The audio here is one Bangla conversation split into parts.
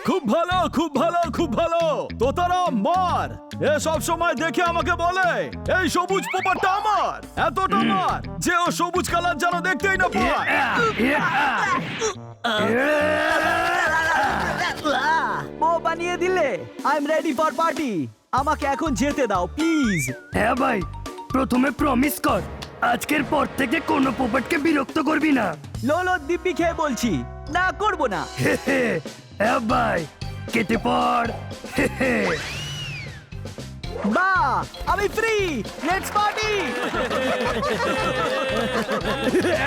খুব ভালো, খুব ভালো, খুব ভালো। তোতারাম মার। এ সব সময় দেখে আমাকে বলে এই সবুজ পোপারটা আমার, এতটা আমার যে ও সবুজ কালার যেন দেখতেই না পায়। ও বানিয়ে দিলে। I am ready for party. আমাকে এখন যেতে দাও প্লিজ। হ্যাঁ ভাই, প্রথমে প্রমিস কর আজকের পর থেকে কোনো পোপটকে বিরক্ত করবি না। লোলো দিব্যি খেয়ে বলছি, না করব না। হ্যাঁ ভাই, কেটে পড়। বাহ, আমি ফ্রি। Let's party.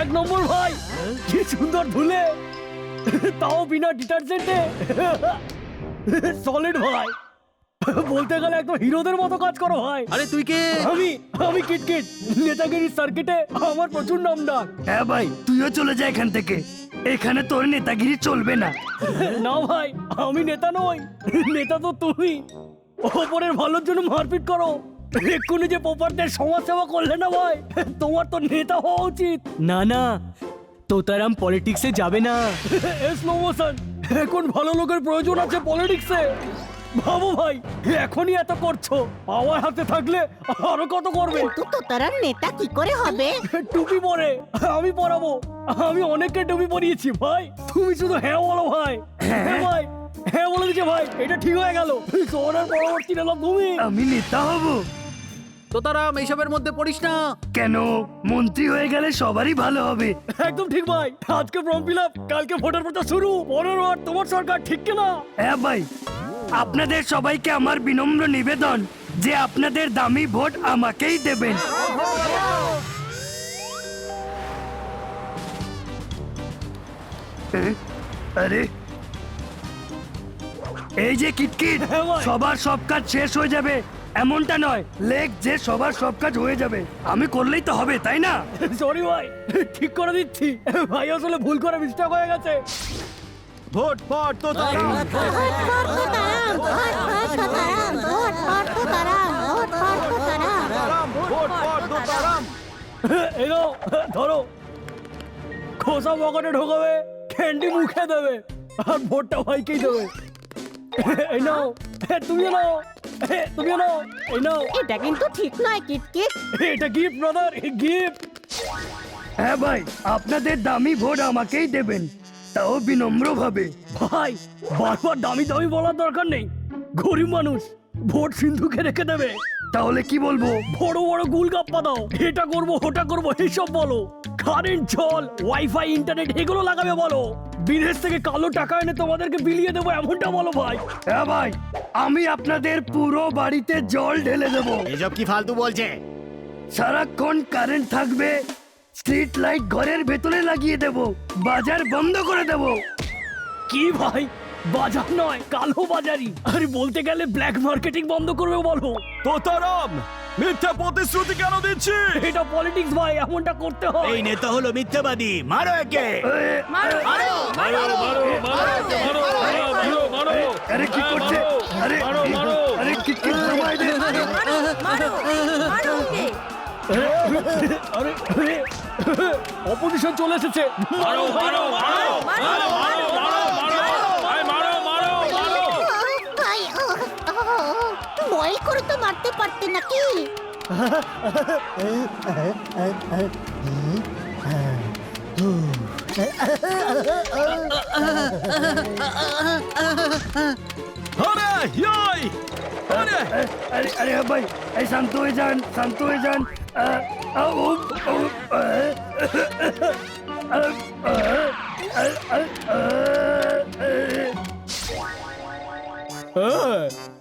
এক নম্বর ভাই, কি সুন্দর ধুলে, তাও বিনা ডিটারজেন্টে। সলিড ভাই, বলতে গেলে একদম হিরোদের মতো কাজ করো ভাই। আরে তুই কে? আমি কিটকিট, নেতাগিরি সার্কিটে আমার প্রচুর নাম ডাক। হ্যাঁ ভাই, তুইও চলে যা এখান থেকে। এখানে তোর নেতাগিরি চলবে না। না ভাই, আমি নেতা নই, নেতা তো তুমি। ওপরের ভালোর জন্য মারপিট করো, এক্ষুনি যে পোপারদের সমাজ সেবা করলে না ভাই, তোমার তো নেতা হওয়া উচিত। না না, তোতারাম পলিটিক্সে যাবে না। স্লো মোশন, এখন ভালো লোকের প্রয়োজন আছে পলিটিক্সে। ভাবো ভাই, এখনই এত করছো, আমার হাতে থাকলে আরো কত করবে। কিন্তু তোতারাম নেতা কি করে হবে? টুপি পরে আমি পরাবো। আমি অনেককে টুপি পরিয়েছি ভাই, তুমি শুধু হ্যাঁ বলো ভাই। হ্যাঁ ভাই, হ্যাঁ বলে দিচ্ছে ভাই, এটা ঠিক হয়ে গেল। শহরের পরবর্তী এলাম তুমি। আমি নেতা হব? তোতারাম এইসবের মধ্যে পড়িস না। কেন? মন্ত্রী হয়ে গেলে সবারই ভালো হবে। একদম ঠিক ভাই, আজকে ফর্ম ফিল আপ, কালকে ভোটের প্রচার শুরু। 15 আর তোমার সরকার, ঠিক কিনা? হ্যাঁ ভাই, আপনাদের সবাইকে আমার বিনম্র নিবেদন যে আপনাদের দামি ভোট আমাকেই দেবেন। আরে এই যে কিটকিট, হ্যাঁ ভাই। সবার সব কাজ শেষ হয়ে যাবে এমনটা নয়, লেখ যে সবার সব কাজ হয়ে যাবে। আমি করলেই তো হবে, তাই না? সরি ভাই, ঠিক করে দিচ্ছি। ভাই আসলে ভুল করে মিস্টেক হয়ে গেছে। Vote for Totaram. Vote for Totaram, vote for Totaram, vote for Totaram, vote for Totaram. Totaram, vote for Totaram. এই নাও, ধরো। খোসা পকেটে ঢোকাবে, ক্যান্ডি মুখে দেবে, আর ভোটটা ভাইকেই দেবে। এই নাও, তুমিও নাও, তুমিও নাও, এই নাও। এটা কিন্তু ঠিক নয় কিটকিট। এটা গিফট ব্রাদার, গিফট। হ্যাঁ ভাই, আপনাদের দামি ভোট আমাকেই দেবেন, তাও বিনম্র ভাবে। ভাই, বারবার দামি দামি বলার দরকার নেই। গরিব মানুষ ভোট সিন্ধুকে রেখে দেবে। তাহলে কি বলবো? বড় বড় গুলগাপ্পা দাও, এটা করবো ওটা করবো এইসব বলো। কারেন্ট, জল, ওয়াইফাই, ইন্টারনেট এগুলো লাগাবে বলো। বিদেশ থেকে কালো টাকা এনে তোমাদেরকে বিলিয়ে দেবো এমনটা বলো ভাই। হ্যাঁ ভাই, আমি আপনাদের পুরো বাড়িতে জল ঢেলে দেবো। এসব কি ফালতু বলছে? সারাক্ষণ কারেন্ট থাকবে, স্ট্রিট লাইট ঘরের ভেতরে লাগিয়ে দেব, বাজার বন্ধ করে দেব। কি ভাই, বাজার নয় কালো বাজারি। আরে বলতে গেলে ব্ল্যাক মার্কেটিং বন্ধ করবে বলো। তোতারাম, মিথ্যা প্রতিশ্রুতি কেন দিচ্ছি? এটা পলিটিক্স ভাই, এমনটা করতে হয়। এই নেতা হলো মিথ্যাবাদী, মারো একে। আরে কি করছে? আরে আরে কি থামাই দে। আরে অপোজিশন চলে এসেছে। মারো মারো মারো মারো মারো ভাই, বয়েল করে তো মারতে পারতে নাকি? আরে ইয়াই, আরে আরে আরে ভাই, এই শান্ত হয়ে যান, শান্ত হয়ে যান।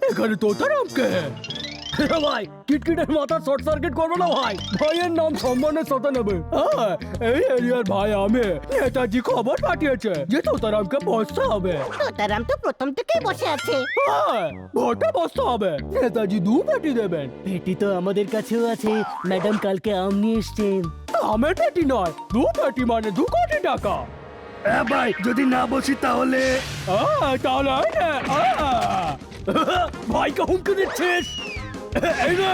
এখানে তোতারামকে ভাই, কিটকিটের মাথা শর্ট সার্কিট করবো না ভাই। ভাইয়ের নাম সম্মানের সাথে নেবে। এই এরিয়ার ভাই আমি, নেতাজি খবর পাঠিয়েছে যে তোতারামকে বসতে হবে। তোতারাম তো প্রথম থেকেই বসে আছে। ভোটে বসতে হবে। নেতাজি 2 পেটি দেবেন। পেটি তো আমাদের কাছেও আছে, ম্যাডাম কালকে আম নিয়ে এসছেন। আমের পেটি নয়, 2 পেটি মানে 2 কোটি টাকা। হ্যাঁ ভাই, যদি না বসি তাহলে? তাহলে ভাইকে হুমকি দিচ্ছিস? এই রে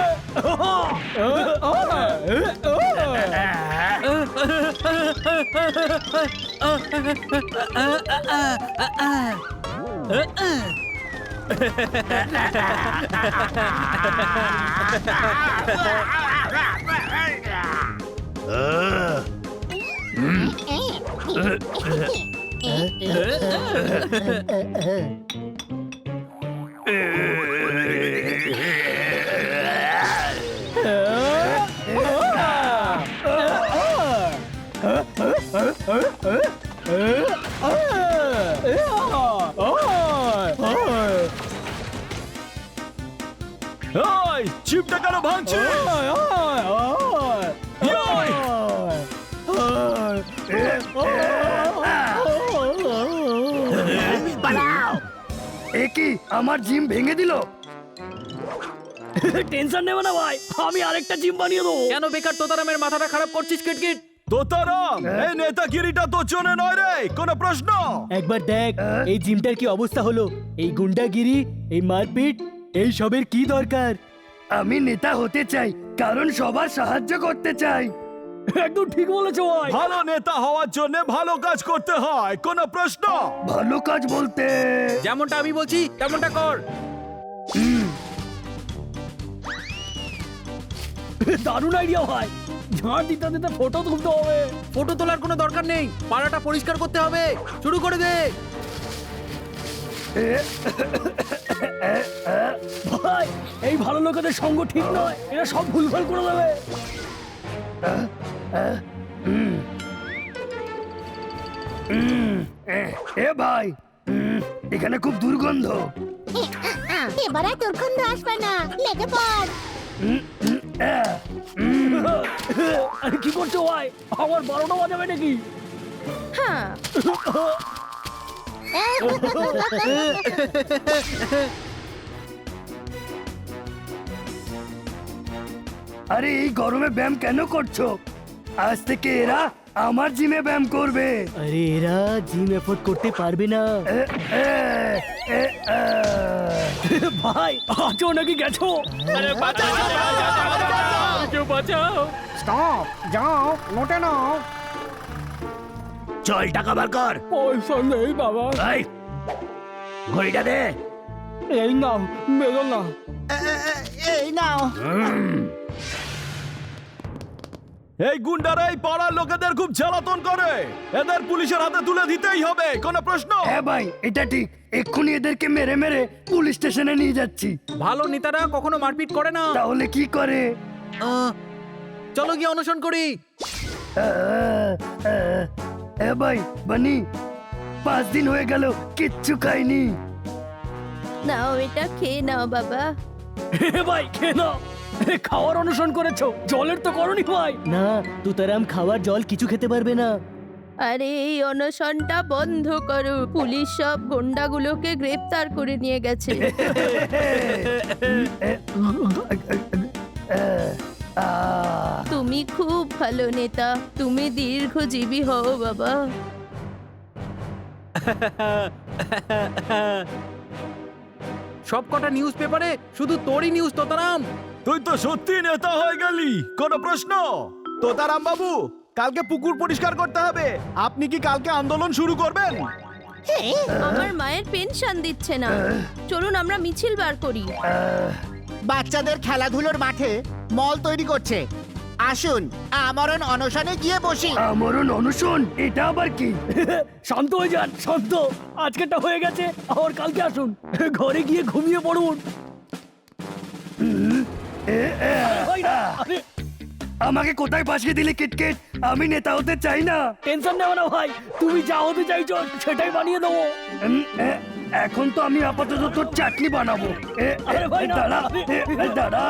এই চিপটা কেন ভাঙছিস? এ কি আমার জিম ভেঙে দিল? টেনশন নেবে না ভাই, আমি আরেকটা জিম বানিয়ে দেবো। কেন বেকার তোতারামের মাথাটা খারাপ করছিস কিটকিট? তোতারাম, এই নেতাগিরিটা তোর জন্য নয় রে, কোনো প্রশ্ন? একবার দেখ এই জিমটার কি অবস্থা হলো। এই গুন্ডাগিরি, এই মারপিট, এই সবের কি দরকার? আমি নেতা হতে চাই কারণ সবার সাহায্য করতে চাই। একদম ঠিক বলেছো ভাই। ভালো নেতা হওয়ার জন্য ভালো কাজ করতে হয়, কোনো প্রশ্ন? ভালো কাজ বলতে যেমনটা আমি বলছি তেমনটা কর। দারুণ আইডিয়া ভাই। ঝাড় দিতে দিতে ফটো তুলতে হবে। ফটো তোলার কোনো দরকার নেই, পাড়াটা পরিষ্কার করতে হবে। শুরু করে দে। ভাই এই ভালো লোকেদের সঙ্গ ঠিক নয়, এরা সব ভুলভাল করে দেবে। এ ভাই, এখানে খুব দুর্গন্ধ। এবারে দুর্গন্ধ আসবে না, লেগে পড়। আরে কি করছো ভাই? আমার 12টা বাজাবে নাকি? হ্যাঁ আরে এই গরমে ব্যায়াম কেন করছো? আজ থেকে এরা আমার জিমে ব্যায়াম করবে। আরে এরা জিম এফোর্ড করতে পারবে না। এ, এ, এ, এ। ভাই আছো নাকি গেছো? স্টপ, যাও, নোটে নাও। চল টাকা বার কর। পয়সা নেই বাবা। এই ঘড়িটা দে। এই নাও, মেরো না। এই নাও। এই গুন্ডারা এই পাড়ার লোকেদের খুব জ্বালাতন করে, এদের পুলিশের হাতে তুলে দিতেই হবে, কোনো প্রশ্ন? হ্যাঁ ভাই, এটা ঠিক। এক্ষুনি এদেরকে মেরে মেরে পুলিশ স্টেশনে নিয়ে যাচ্ছি। ভালো নেতারা কখনো মারপিট করে না। তাহলে কি করে? চলো গিয়ে অনশন করি। ভাই বানি, 5 দিন হয়ে গেল কিচ্ছু খাইনি। নাও এটা খেয়ে নাও বাবা। ভাই খেয়ে নাও। খাওয়ার অনুসরণ করেছো, জলের তো করনি ভাই। না তুতারাম খাওয়ার জল কিছু খেতে পারবে না। আরে এই অনশনটা বন্ধ করো, পুলিশ সব গুন্ডাগুলোকে গ্রেফতার করে নিয়ে গেছে। তুমি খুব ভালো নেতা, তুমি দীর্ঘজীবী হও বাবা। সব কটা নিউজ পেপারে শুধু তোরই নিউজ তোতারাম। তুই তো সত্যি নেতা হয়ে গেলি, কোনো প্রশ্ন? তোতারাম বাবু, কালকে পুকুর পরিষ্কার করতে হবে। আপনি কি কালকে আন্দোলন শুরু করবেন? আমার মায়ের পেনশন দিচ্ছে না, চলুন আমরা মিছিল বার করি। বাচ্চাদের খেলাধুলোর মাঠে মল তৈরি করছে, আসুন আমরণ অনশনে গিয়ে বসি। আমরণ অনশন, এটা আবার কি? শান্ত হয়ে যান, শান্ত। আজকেরটা হয়ে গেছে, আবার কালকে আসুন। ঘরে গিয়ে ঘুমিয়ে পড়ুন। ভাই, আরে আমাকে কোথায় পাঠিয়ে দিলে কিটকিট? আমি নেতা হতে চাই না। টেনশন নেও না ভাই, তুমি যা হতে চাইছো সেটাই বানিয়ে দেবো। এখন তো আমি আপাতত তোর চাটনি বানাবো। আরে ভাই না, দাঁড়া, দাঁড়া।